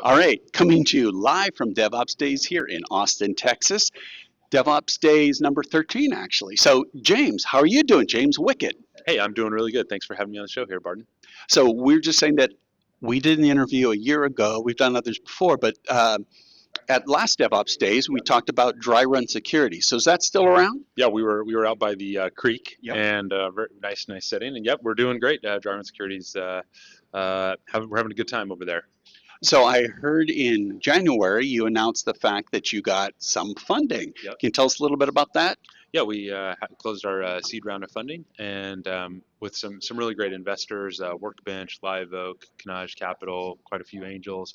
All right, coming to you live from DevOps Days here in Austin, Texas. DevOps Days number 13, actually. So, James, how are you doing? James Wickett. Hey, I'm doing really good. Thanks for having me on the show here, Barton. So, we're just saying that we did an interview a year ago. We've done others before, but at last DevOps Days, we talked about DryRun Security. So, is that still around? Yeah, we were out by the creek, Yep. and very nice setting. And yep, we're doing great. DryRun Security's we're having a good time over there. So I heard in January you announced the fact that you got some funding. Yep. Can you tell us a little bit about that? Yeah, we closed our seed round of funding, and with some really great investors, Workbench, Live Oak, Canage Capital, quite a few angels.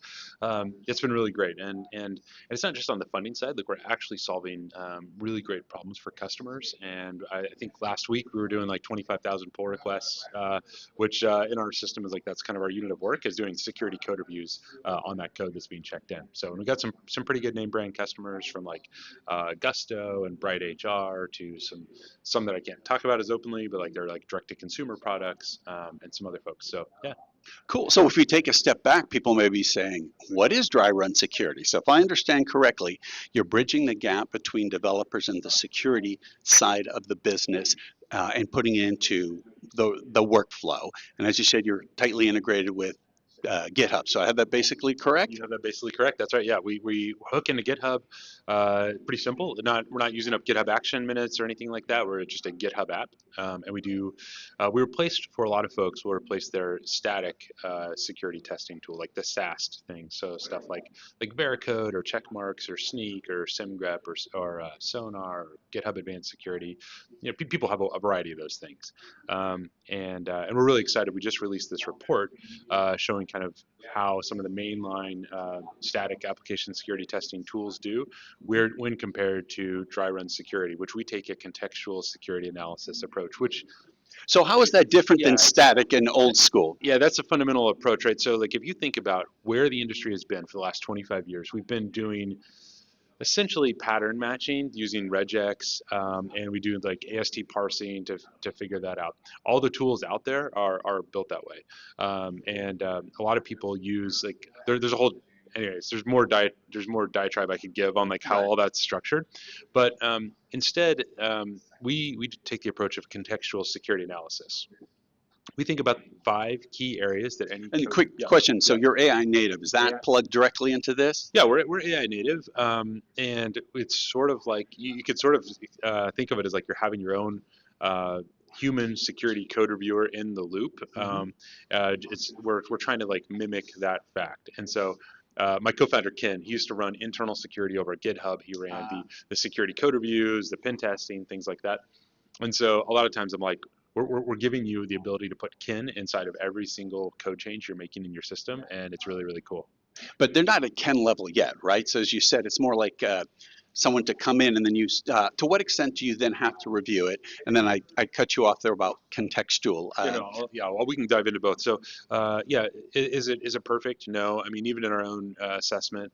It's been really great, and it's not just on the funding side. Like, we're actually solving really great problems for customers. And I think last week we were doing like 25,000 pull requests, which in our system is like, that's kind of our unit of work, is doing security code reviews on that code that's being checked in. So we got some pretty good name brand customers from like Gusto and Bright HR to some that I can't talk about as openly, but like they're like direct to consumer products, and some other folks. So yeah. Cool. So if we take a step back, people may be saying, what is DryRun Security? So if I understand correctly, you're bridging the gap between developers and the security side of the business, and putting it into the workflow. And as you said, you're tightly integrated with GitHub. So I have that basically correct? You have that basically correct. That's right. Yeah, we hook into GitHub. Pretty simple. We're not using up GitHub action minutes or anything like that. We're just a GitHub app, and we replaced, for a lot of folks, we'll replace their static security testing tool, like the SAST thing. So stuff like Veracode or Checkmarks or Sneak or SimGrep or Sonar or GitHub Advanced Security. You know, people have a variety of those things, and we're really excited. We just released this report showing kind of how some of the mainline static application security testing tools do when compared to DryRun Security, which we take a contextual security analysis approach. So how is that different than static and old school? Yeah, that's a fundamental approach, right? So like, if you think about where the industry has been for the last 25 years, we've been doing essentially pattern matching using regex, and we do like AST parsing to figure that out. All the tools out there are built that way, and a lot of people use like there's a whole. Anyways, there's more diatribe I could give on like how all that's structured, but instead we take the approach of contextual security analysis. We think about 5 key areas that any. And quick question, so you're AI native, is that plugged directly into this? Yeah, we're AI native, and it's sort of like, you could sort of think of it as like you're having your own human security code reviewer in the loop. We're trying to like mimic that fact. And so my co-founder Ken, he used to run internal security over at GitHub. He ran the security code reviews, the pen testing, things like that. And so a lot of times I'm like, we're giving you the ability to put Ken inside of every single code change you're making in your system, and it's really, really cool. But they're not at Ken level yet, right? So as you said, it's more like someone to come in and then to what extent do you then have to review it? And then I cut you off there about contextual. Well, we can dive into both. So is it perfect? No. I mean, even in our own assessment,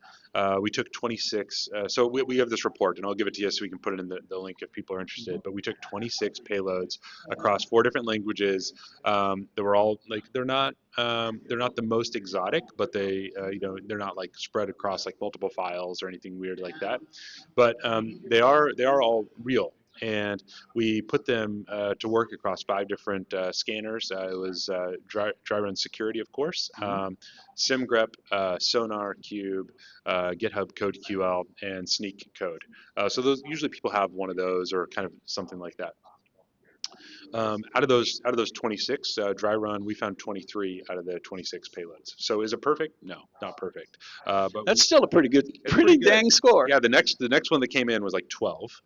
we took 26. So we have this report, and I'll give it to you so we can put it in the link if people are interested. But we took 26 payloads across 4 different languages. That were all like, they're not the most exotic, but they're not like spread across like multiple files or anything weird like that. But they are all real, and we put them to work across 5 different scanners. It was DryRun Security, of course, SimGrep, Sonar Cube, GitHub CodeQL, and Sneak Code. So those, usually people have one of those or kind of something like that. Out of those 26, DryRun, we found 23 out of the 26 payloads. So is it perfect? No, not perfect. But that's still a pretty dang score. Yeah, the next one that came in was like 12.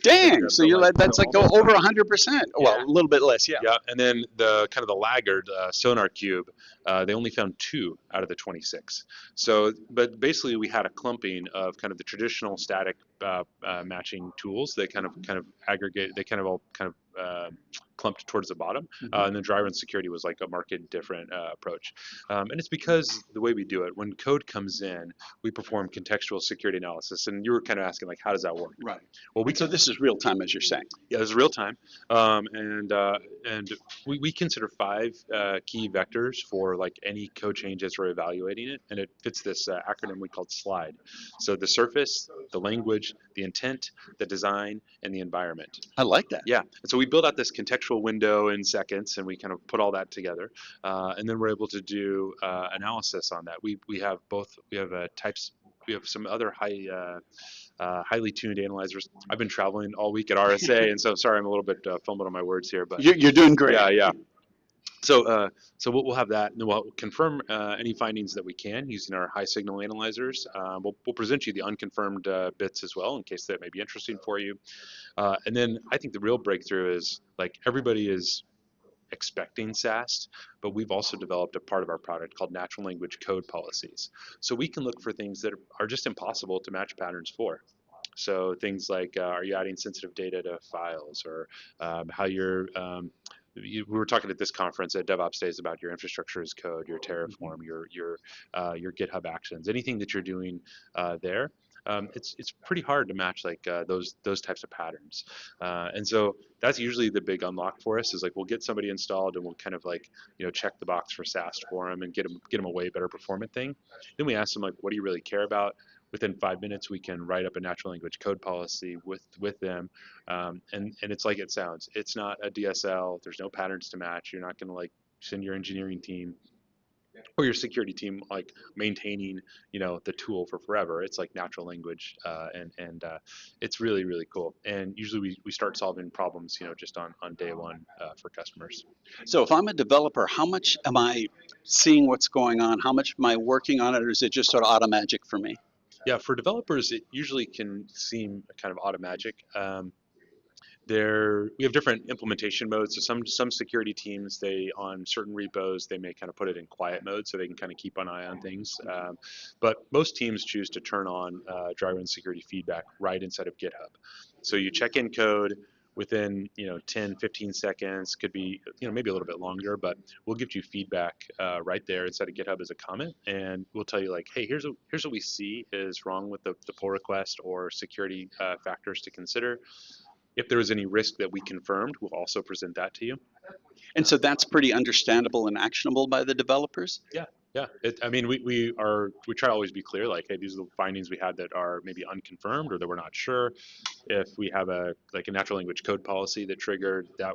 Dang! So that's like over 100%. Well, a little bit less, yeah. Yeah, and then the laggard Sonar Cube, they only found 2 out of the 26. So, but basically we had a clumping of kind of the traditional static matching tools that kind of aggregate. They kind of all clumped towards the bottom, Mm-hmm. and then DryRun Security was like a marked different approach. And it's because the way we do it, when code comes in, we perform contextual security analysis. And you were kind of asking, like, how does that work? Right. Well, So this is real time, as you're saying. yeah, this is real time, and we consider 5 key vectors for like any code change as we're evaluating it, and it fits this acronym we called SLIDE. So the surface, the language, the intent, the design, and the environment. I like that. Yeah, and so we build out this contextual window in seconds, and we kind of put all that together, and then we're able to do analysis on that. We have both. We have types. We have some other highly tuned analyzers. I've been traveling all week at RSA, and so sorry I'm a little bit fumbled on my words here, but You're doing great. yeah. So we'll have that, and then we'll confirm any findings that we can using our high signal analyzers. We'll present you the unconfirmed bits as well, in case that may be interesting for you. And then I think the real breakthrough is, like, everybody is expecting SAST, but we've also developed a part of our product called natural language code policies. So we can look for things that are just impossible to match patterns for. So things like, are you adding sensitive data to files, or how you're we were talking at this conference at DevOps Days about your infrastructure as code, your Terraform, your GitHub Actions, anything that you're doing there. It's pretty hard to match like those types of patterns, and so that's usually the big unlock for us. Is like, we'll get somebody installed and we'll kind of like, check the box for SAST for them and get them a way better performant thing. Then we ask them, like, what do you really care about? Within 5 minutes, we can write up a natural language code policy with them, and it's like it sounds. It's not a DSL. There's no patterns to match. You're not going to like send your engineering team or your security team like maintaining the tool for forever. It's like natural language, and it's really, really cool. And usually we start solving problems just on day one for customers. So if I'm a developer, how much am I seeing what's going on? How much am I working on it, or is it just sort of automagic for me? Yeah, for developers, it usually can seem kind of automagic. We have different implementation modes. So some security teams, they on certain repos, they may kind of put it in quiet mode so they can kind of keep an eye on things. But most teams choose to turn on DryRun security feedback right inside of GitHub. So you check in code within 10, 15 seconds, could be maybe a little bit longer, but we'll give you feedback right there inside of GitHub as a comment, and we'll tell you like, hey, here's what we see is wrong with the pull request or security factors to consider. If there was any risk that we confirmed, we'll also present that to you. And so that's pretty understandable and actionable by the developers? Yeah. I mean, we try to always be clear, like, hey, these are the findings we had that are maybe unconfirmed or that we're not sure. If we have a natural language code policy that triggered, that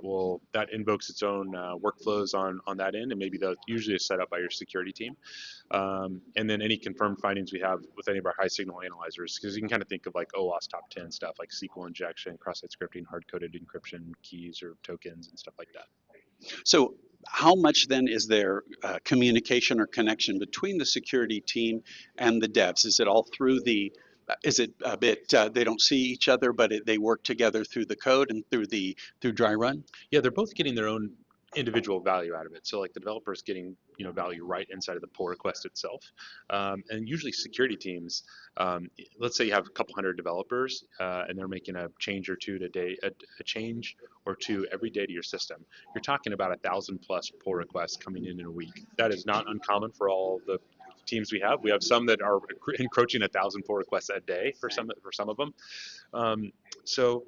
invokes its own workflows on that end, and maybe that usually is set up by your security team. And then any confirmed findings we have with any of our high signal analyzers, because you can kind of think of like OWASP top 10 stuff like SQL injection, cross-site scripting, hard-coded encryption, keys or tokens and stuff like that. So how much then is there communication or connection between the security team and the devs? Is it all through is it a bit, they don't see each other, but they work together through the code and through DryRun? Yeah, they're both getting their own individual value out of it. So like the developer is getting value right inside of the pull request itself, and usually security teams, let's say you have a couple hundred developers and they're making a change or two today, a change or two every day to your system. You're talking about 1,000 plus pull requests coming in a week. That is not uncommon for all the teams we have. We have some that are encroaching 1,000 pull requests a day for some of them. So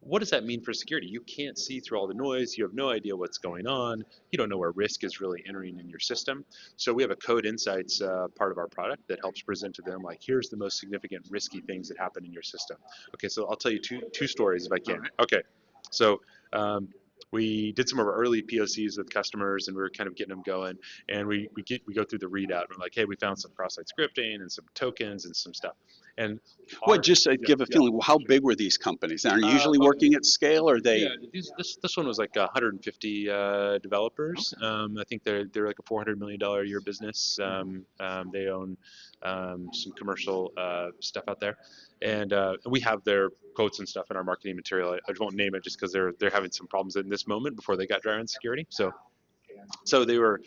what does that mean for security? You can't see through all the noise. You have no idea what's going on. You don't know where risk is really entering in your system. So we have a code insights part of our product that helps present to them, like, here's the most significant risky things that happen in your system. Okay, so I'll tell you two stories if I can. Right. Okay, so we did some of our early POCs with customers, and we were kind of getting them going. And we go through the readout. And we're like, hey, we found some cross-site scripting and some tokens and some stuff. And just give a feeling. How big were these companies? Are you usually working at scale, or are they? Yeah, this one was like 150 developers. Okay. I think they're like a $400 million a year business. They own some commercial stuff out there, and we have their quotes and stuff in our marketing material. I just won't name it just because they're having some problems in this moment before they got DryRun Security. So they were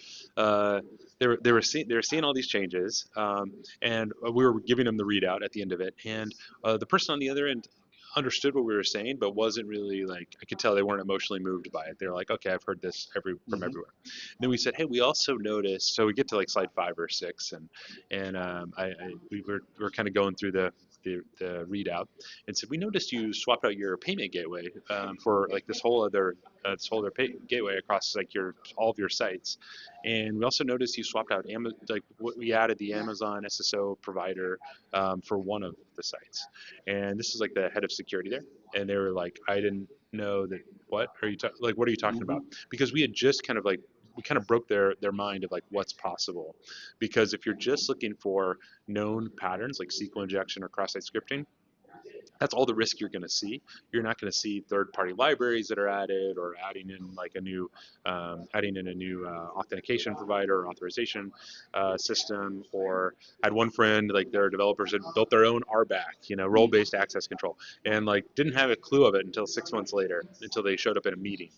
seeing all these changes, and we were giving them the readout at the end of it. And the person on the other end understood what we were saying, but wasn't really like, I could tell they weren't emotionally moved by it. They're like, okay, I've heard this from everywhere. And then we said, hey, we also noticed, so we get to like slide 5 or 6, and we were kind of going through the readout, and said, we noticed you swapped out your payment gateway for like this whole other gateway across like all of your sites. And we also noticed you swapped out we added the Amazon SSO provider for one of the sites. And this is like the head of security there, and they were like, I didn't know that. What are you what are you talking about? Because we had just kind of like, we kind of broke their mind of like what's possible. Because if you're just looking for known patterns like SQL injection or cross-site scripting, that's all the risk you're going to see. You're not going to see third-party libraries that are added, or adding in like a new, authentication provider or authorization system. Or I had one friend, like their developers had built their own RBAC, role-based access control, and like didn't have a clue of it until 6 months later, until they showed up in a meeting.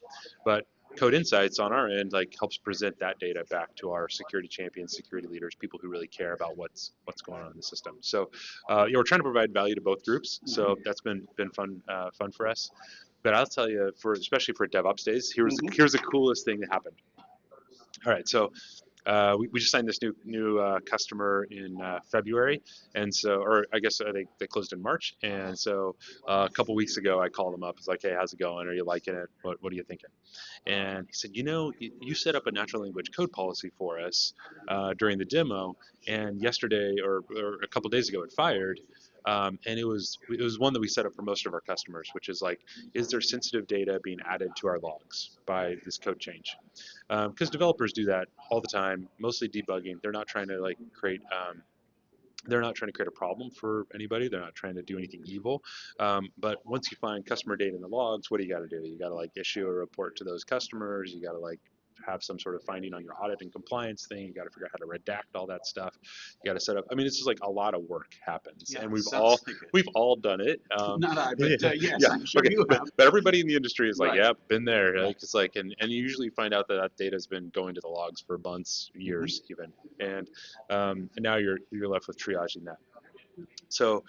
But Code Insights on our end like helps present that data back to our security champions, security leaders, people who really care about what's going on in the system. So we're trying to provide value to both groups. So that's been fun for us. But I'll tell you, especially for DevOps Days, here's the coolest thing that happened. All right, so we just signed this new customer in February, and so, or I guess they closed in March, and so a couple weeks ago I called them up. It's like, hey, how's it going? Are you liking it? What are you thinking? And he said, you set up a natural language code policy for us during the demo, and yesterday or a couple days ago it fired. And it was one that we set up for most of our customers, which is like, is there sensitive data being added to our logs by this code change? Because developers do that all the time, mostly debugging. They're not trying to like create a problem for anybody. They're not trying to do anything evil. But once you find customer data in the logs, what do you got to do? You got to like issue a report to those customers. You got to like have some sort of finding on your audit and compliance thing. You got to figure out how to redact all that stuff. You got to set up. I mean, it's just like a lot of work happens, and we've all done it. Not I, but yes, yeah, I'm sure okay, you have. but everybody in the industry is like, Right. yeah, been there. Right. Like, it's like, and you usually find out that data has been going to the logs for months, years, even, and now you're left with triaging that. So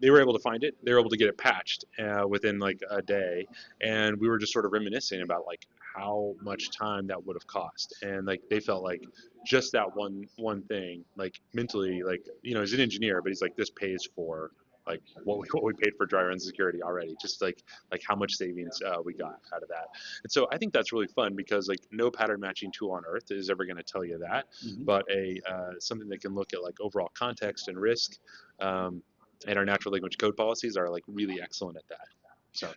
they were able to find it. They were able to get it patched within like a day, and we were just sort of reminiscing about like how much time that would have cost. And like they felt like just that one thing, like mentally, like he's an engineer, but he's like, this pays for like what we paid for DryRun Security already. Just like how much savings we got out of that. And so I think that's really fun, because like no pattern matching tool on earth is ever going to tell you that, but something that can look at like overall context and risk. And our natural language code policies are like really excellent at that.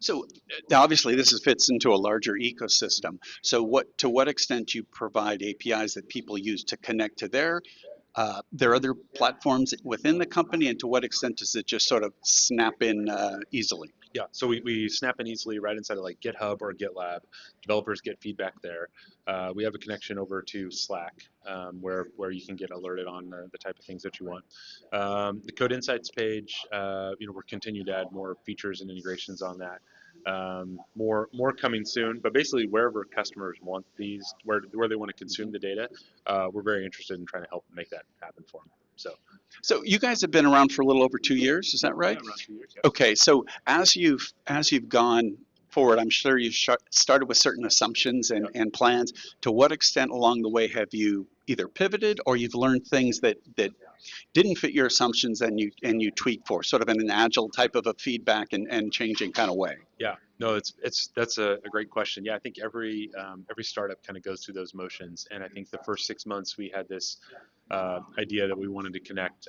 So obviously this fits into a larger ecosystem. So to what extent do you provide APIs that people use to connect to their other platforms within the company, and to what extent does it just sort of snap in easily? Yeah, so we snap in easily right inside of like GitHub or GitLab. Developers get feedback there. We have a connection over to Slack, where you can get alerted on the type of things that you want. The Code Insights page, we're continuing to add more features and integrations on that. More coming soon, but basically wherever customers want these, where they want to consume the data, we're very interested in trying to help make that happen for them. So you guys have been around for a little over 2 years, is that right? Yeah, around 2 years. Yeah. Okay, so as you've gone forward, I'm sure you've started with certain assumptions and plans. To what extent along the way have you either pivoted, or you've learned things that didn't fit your assumptions and you tweak for, sort of in an agile type of a feedback and changing kind of way? Yeah, no, that's a great question. Yeah, I think every startup kind of goes through those motions, and I think the first 6 months we had this idea that we wanted to connect,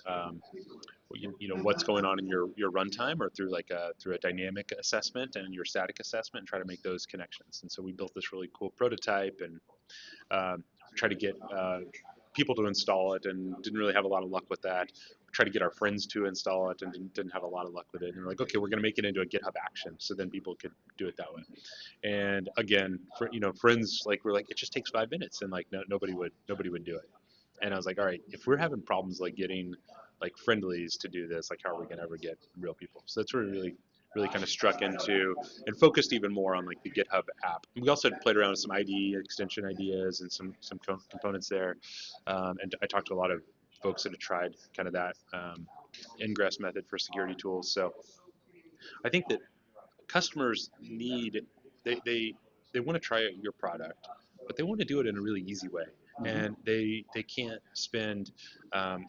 what's going on in your runtime, or through a dynamic assessment and your static assessment, and try to make those connections. And so we built this really cool prototype, and try to get people to install it, and didn't really have a lot of luck with that. Try to get our friends to install it, and didn't have a lot of luck with it. And we're like, okay, we're going to make it into a GitHub action, so then people could do it that way. And again, friends, like, we're like, it just takes 5 minutes, and like nobody would do it. And I was like, all right, if we're having problems like getting like friendlies to do this, like how are we going to ever get real people? So that's where we really kind of struck into and focused even more on like the GitHub app. And we also played around with some IDE extension ideas and some components there. And I talked to a lot of folks that have tried kind of that ingress method for security tools. So I think that customers need they want to try out your product, but they want to do it in a really easy way, and they can't spend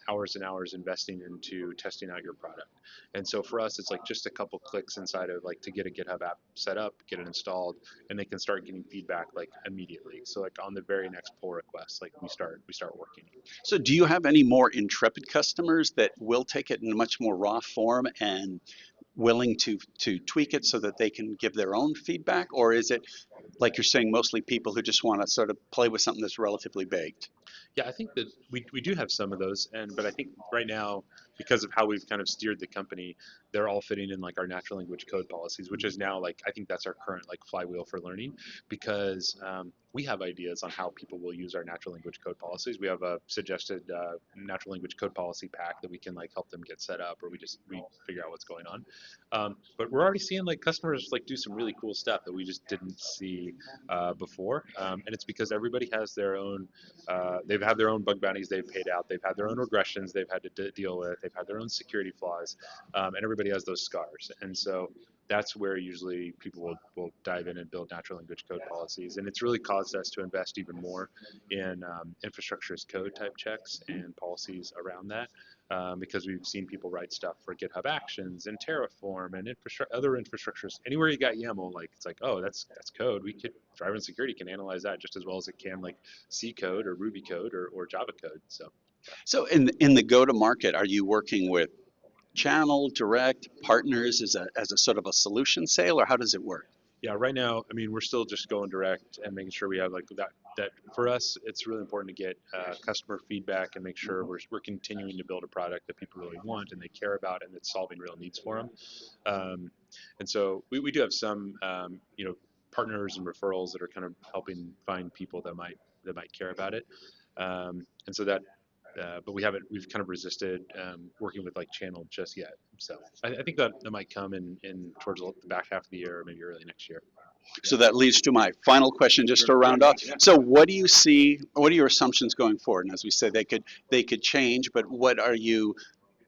hours and hours investing into testing out your product. And so for us, it's like just a couple clicks inside of like to get a GitHub app set up, get it installed, and they can start getting feedback like immediately. So like on the very next pull request, like we start working. So do you have any more intrepid customers that will take it in a much more raw form and willing to tweak it so that they can give their own feedback? Or is it, like you're saying, mostly people who just want to sort of play with something that's relatively baked? Yeah, I think that we do have some of those, and but I think right now, because of how we've kind of steered the company, they're all fitting in like our natural language code policies, which is now like I think that's our current like flywheel for learning, because we have ideas on how people will use our natural language code policies. We have a suggested natural language code policy pack that we can like help them get set up, or we figure out what's going on. But we're already seeing like customers like do some really cool stuff that we just didn't see before, and it's because everybody has their own they've had their own bug bounties they've paid out. They've had their own regressions they've had to deal with. They've had their own security flaws, and everybody has those scars. And so that's where usually people will dive in and build natural language code policies. And it's really caused us to invest even more in infrastructure as code type checks and policies around that. Because we've seen people write stuff for GitHub Actions and Terraform and other infrastructures. Anywhere you got YAML, like it's like, oh, that's code. DryRun Security can analyze that just as well as it can like C code or Ruby code or Java code. So in the go-to-market, are you working with channel, direct, partners as a sort of a solution sale, or how does it work? Yeah, right now, I mean, we're still just going direct and making sure we have like that for us, it's really important to get customer feedback and make sure we're continuing to build a product that people really want and they care about and it's solving real needs for them. And so we do have some, partners and referrals that are kind of helping find people that might care about it. And so but we've kind of resisted working with like channel just yet. So I think that might come in towards the back half of the year or maybe early next year. So that leads to my final question, just to round off. So what do you see? What are your assumptions going forward? And as we said, they could change, but what are you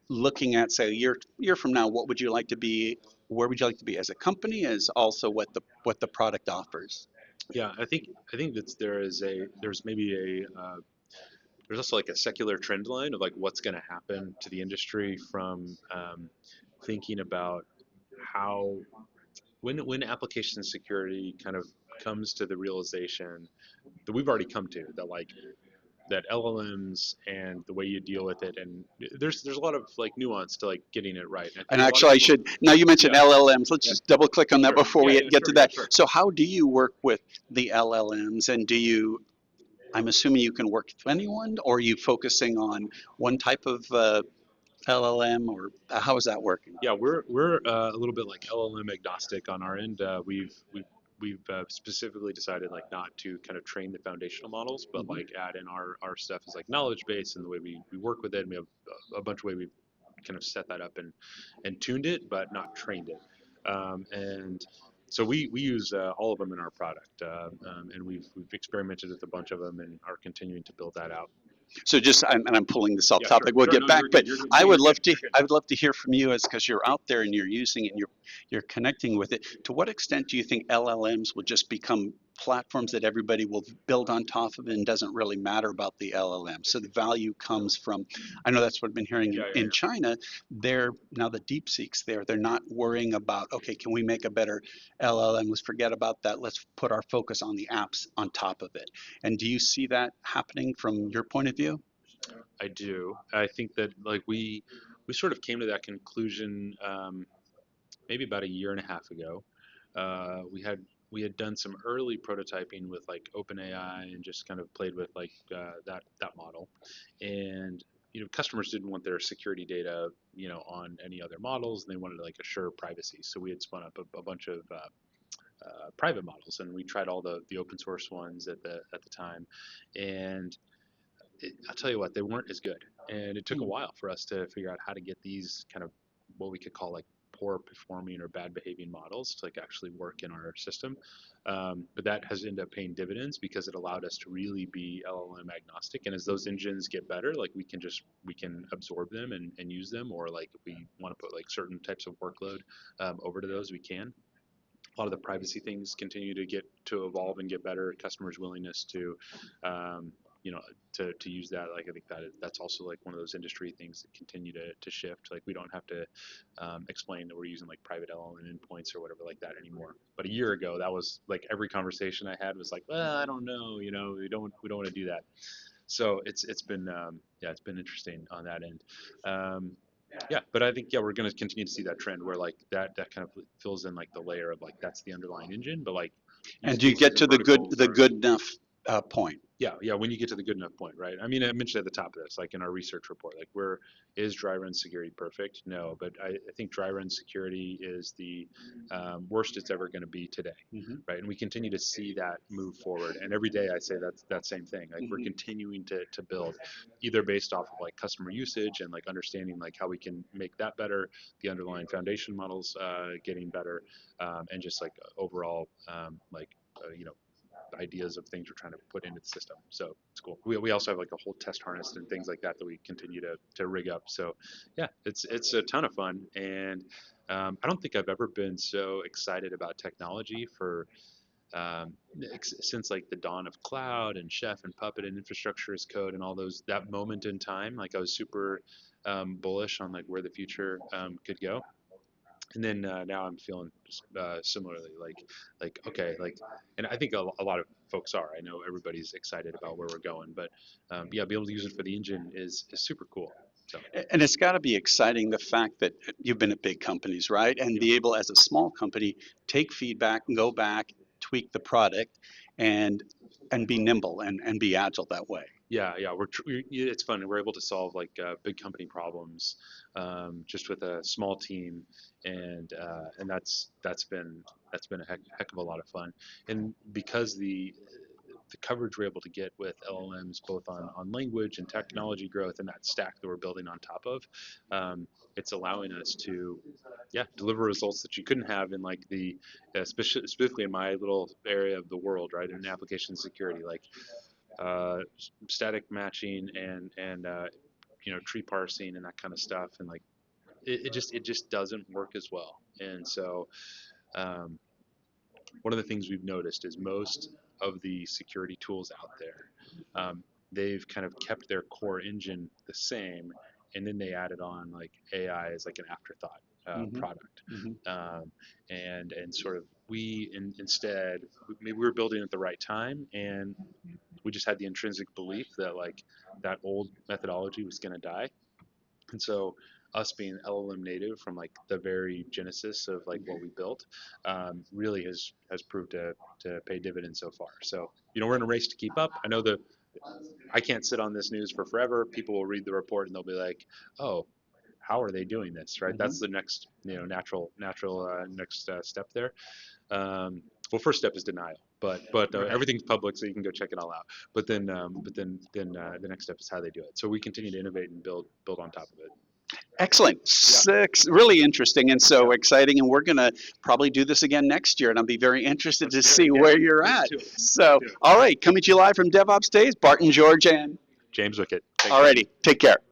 looking at? Say a year from now, what would you like to be? Where would you like to be as a company? As also what the product offers? Yeah, I think that there's maybe there's also like a secular trend line of like what's going to happen to the industry from thinking about how when application security kind of comes to the realization that we've already come to that like that LLMs and the way you deal with it, and there's a lot of like nuance to like getting it right. And I And think a lot of actually, I people, should, now you mentioned yeah, LLMs, let's yeah, just double click on that sure, before yeah, we yeah, get to sure, yeah, that. sure. So how do you work with the LLMs, and I'm assuming you can work with anyone, or are you focusing on one type of LLM, or how is that working? Yeah, we're a little bit like LLM agnostic on our end. We've specifically decided like not to kind of train the foundational models, but Mhm. like add in our stuff as like knowledge base and the way we work with it. And we have a bunch of way we've kind of set that up and tuned it, but not trained it. And so we use all of them in our product, and we've experimented with a bunch of them and are continuing to build that out. So and I'm pulling this off Yeah, sure, topic. We'll sure. get No, back, you're but good. You're good. I No, would you're good. love to. You're good. I would love to hear from you, as because you're out there and you're using it and you're connecting with it. To what extent do you think LLMs will just become platforms that everybody will build on top of and doesn't really matter about the LLM? So the value comes from. I know that's what I've been hearing Yeah, in China. They're now the DeepSeek's there. They're not worrying about, okay, can we make a better LLM? Let's forget about that. Let's put our focus on the apps on top of it. And do you see that happening from your point of view? I do. I think that like we sort of came to that conclusion maybe about a year and a half ago. We had done some early prototyping with like OpenAI and just kind of played with like that model, and customers didn't want their security data on any other models, and they wanted to like assure privacy. So we had spun up a bunch of private models, and we tried all the open source ones at the time, and I'll tell you what, they weren't as good, and it took a while for us to figure out how to get these kind of what we could call like poor performing or bad behaving models to like actually work in our system. But that has ended up paying dividends because it allowed us to really be LLM agnostic. And as those engines get better, like we can absorb them and use them, or like if we want to put like certain types of workload over to those, we can. A lot of the privacy things continue to evolve and get better. Customers' willingness to to use that, like I think that's also like one of those industry things that continue to shift. Like we don't have to explain that we're using like private LLM endpoints or whatever like that anymore. But a year ago, that was like every conversation I had was like, well, I don't know, we don't want to do that. So it's been it's been interesting on that end. But I think we're going to continue to see that trend where like that kind of fills in like the layer of like that's the underlying engine, but like And do you get to the good enough point? Yeah, when you get to the good enough point, right? I mean, I mentioned at the top of this, like in our research report, like is DryRun Security perfect? No, but I think DryRun Security is the worst it's ever going to be today, right? And we continue to see that move forward. And every day I say that same thing. Like we're continuing to build, either based off of like customer usage and like understanding like how we can make that better, the underlying foundation models getting better, and just like overall ideas of things we're trying to put into the system. So it's cool. We also have like a whole test harness and things like that we continue to rig up. So yeah, it's a ton of fun. And I don't think I've ever been so excited about technology for since like the dawn of cloud and Chef and Puppet and infrastructure as code and all that moment in time. Like I was super bullish on like where the future could go. And then now I'm feeling similarly like okay, like, and I think a lot of folks are. I know everybody's excited about where we're going, but be able to use it for the engine is super cool. So. And it's got to be exciting, the fact that you've been at big companies, right? And be able, as a small company, take feedback and go back, tweak the product, and be nimble and be agile that way. Yeah, it's fun. We're able to solve like big company problems just with a small team, and that's been a heck of a lot of fun. And because the coverage we're able to get with LLMs, both on language and technology growth, and that stack that we're building on top of, it's allowing us to deliver results that you couldn't have in like the specifically in my little area of the world, right? In application security, like static matching and tree parsing and that kind of stuff, and like it just doesn't work as well. And so one of the things we've noticed is most of the security tools out there, they've kind of kept their core engine the same, and then they added on like AI as like an afterthought product. And sort of instead maybe we were building at the right time, and we just had the intrinsic belief that like that old methodology was going to die. And so us being LLM native from like the very genesis of like what we built really has proved to pay dividends so far. So we're in a race to keep up. I know I can't sit on this news for forever. People will read the report and they'll be like, oh, how are they doing this, right? That's the next natural next step there. Well, first step is denial, but everything's public, so you can go check it all out. But then the next step is how they do it. So we continue to innovate and build on top of it. Excellent. Really interesting and so exciting. And we're going to probably do this again next year. And I'll be very interested to see where you're at. So, all right, coming to you live from DevOps Days, Barton George and James Wickett. All righty, take care.